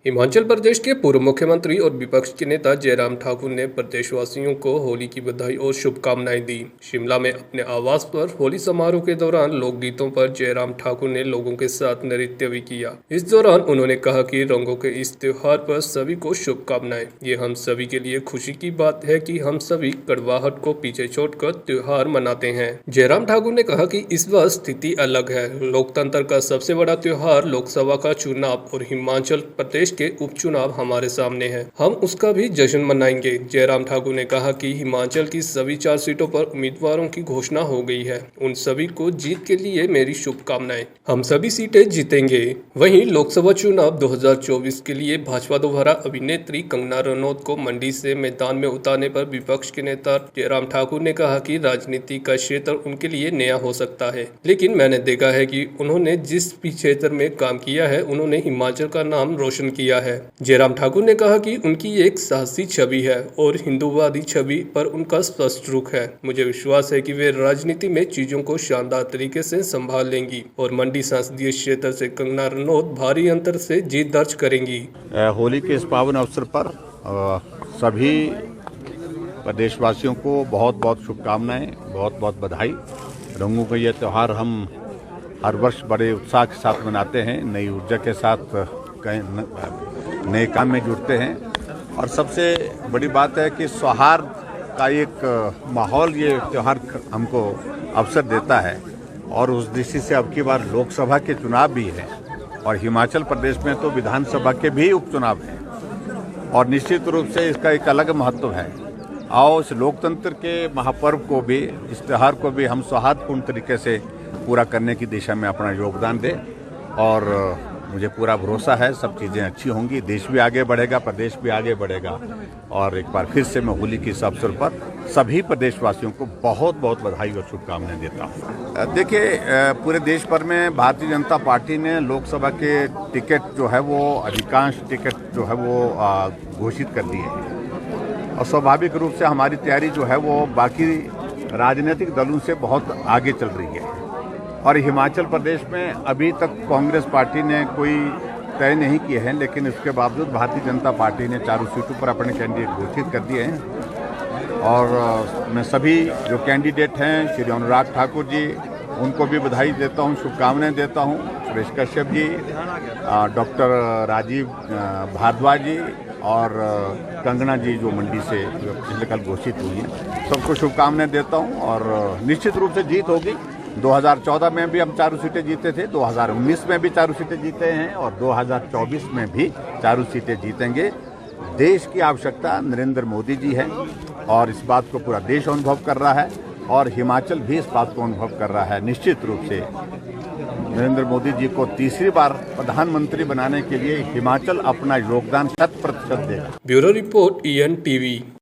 हिमाचल प्रदेश के पूर्व मुख्यमंत्री और विपक्ष के नेता जयराम ठाकुर ने प्रदेशवासियों को होली की बधाई और शुभकामनाएं दी। शिमला में अपने आवास पर होली समारोह के दौरान लोकगीतों पर जयराम ठाकुर ने लोगों के साथ नृत्य भी किया। इस दौरान उन्होंने कहा कि रंगों के इस त्योहार पर सभी को शुभकामनाएं। ये हम सभी के लिए खुशी की बात है कि हम सभी कड़वाहट को पीछे छोड़कर त्योहार मनाते हैं। जयराम ठाकुर ने कहा कि इस बार स्थिति अलग है। लोकतंत्र का सबसे बड़ा त्योहार लोकसभा का चुनाव और हिमाचल प्रदेश के उपचुनाव हमारे सामने है। हम उसका भी जश्न मनाएंगे। जयराम ठाकुर ने कहा कि हिमाचल की सभी 4 सीटों पर उम्मीदवारों की घोषणा हो गई है। उन सभी को जीत के लिए मेरी शुभकामनाएं। हम सभी सीटें जीतेंगे। वहीं लोकसभा चुनाव 2024 के लिए भाजपा द्वारा अभिनेत्री कंगना रनौत को मंडी से मैदान में उतारने पर विपक्ष के नेता जयराम ठाकुर ने कहा कि राजनीति का क्षेत्र उनके लिए नया हो सकता है, लेकिन मैंने देखा है कि उन्होंने जिस भी क्षेत्र में काम किया है उन्होंने हिमाचल का नाम रोशन किया है। जयराम ठाकुर ने कहा कि उनकी एक साहसी छवि है और हिंदूवादी छवि पर उनका स्पष्ट रुख है। मुझे विश्वास है कि वे राजनीति में चीजों को शानदार तरीके से संभाल लेंगी और मंडी संसदीय क्षेत्र से कंगना रनौत भारी अंतर से जीत दर्ज करेंगी। होली के इस पावन अवसर पर सभी प्रदेशवासियों को बहुत बहुत शुभकामनाएं, बहुत बहुत बधाई। रंगों का यह त्यौहार हम हर वर्ष बड़े उत्साह के साथ मनाते हैं, नई ऊर्जा के साथ नए काम में जुड़ते हैं और सबसे बड़ी बात है कि सौहार्द का एक माहौल ये त्यौहार हमको अवसर देता है। और उस दृष्टि से अब की बार लोकसभा के चुनाव भी है और हिमाचल प्रदेश में तो विधानसभा के भी उपचुनाव हैं और निश्चित रूप से इसका एक अलग महत्व है। आओ इस लोकतंत्र के महापर्व को भी, इस त्यौहार को भी हम सौहार्दपूर्ण तरीके से पूरा करने की दिशा में अपना योगदान दें और मुझे पूरा भरोसा है सब चीज़ें अच्छी होंगी, देश भी आगे बढ़ेगा, प्रदेश भी आगे बढ़ेगा। और एक बार फिर से मैं होली के इस अवसर पर सभी प्रदेशवासियों को बहुत बहुत बधाई और शुभकामनाएं देता हूँ। देखिए, पूरे देश भर में भारतीय जनता पार्टी ने लोकसभा के टिकट जो है वो अधिकांश टिकट जो है वो घोषित कर दिए हैं और स्वाभाविक रूप से हमारी तैयारी जो है वो बाकी राजनीतिक दलों से बहुत आगे चल रही है। और हिमाचल प्रदेश में अभी तक कांग्रेस पार्टी ने कोई तय नहीं किए हैं, लेकिन इसके बावजूद भारतीय जनता पार्टी ने 4 सीटों पर अपने कैंडिडेट घोषित कर दिए हैं। और मैं सभी जो कैंडिडेट हैं, श्री अनुराग ठाकुर जी, उनको भी बधाई देता हूं, शुभकामनाएं देता हूं। सुरेश कश्यप जी, डॉक्टर राजीव भारद्वाज जी और कंगना जी जो मंडी से पिछले कल घोषित हुई हैं, सबको शुभकामनाएं देता हूं। और निश्चित रूप से जीत होगी। 2014 में भी हम 4 सीटें जीते थे, 2019 में भी 4 सीटें जीते हैं और 2024 में भी 4 सीटें जीतेंगे। देश की आवश्यकता नरेंद्र मोदी जी है और इस बात को पूरा देश अनुभव कर रहा है और हिमाचल भी इस बात को अनुभव कर रहा है। निश्चित रूप से नरेंद्र मोदी जी को तीसरी बार प्रधानमंत्री बनाने के लिए हिमाचल अपना योगदान 100% देगा। Bureau report EN TV।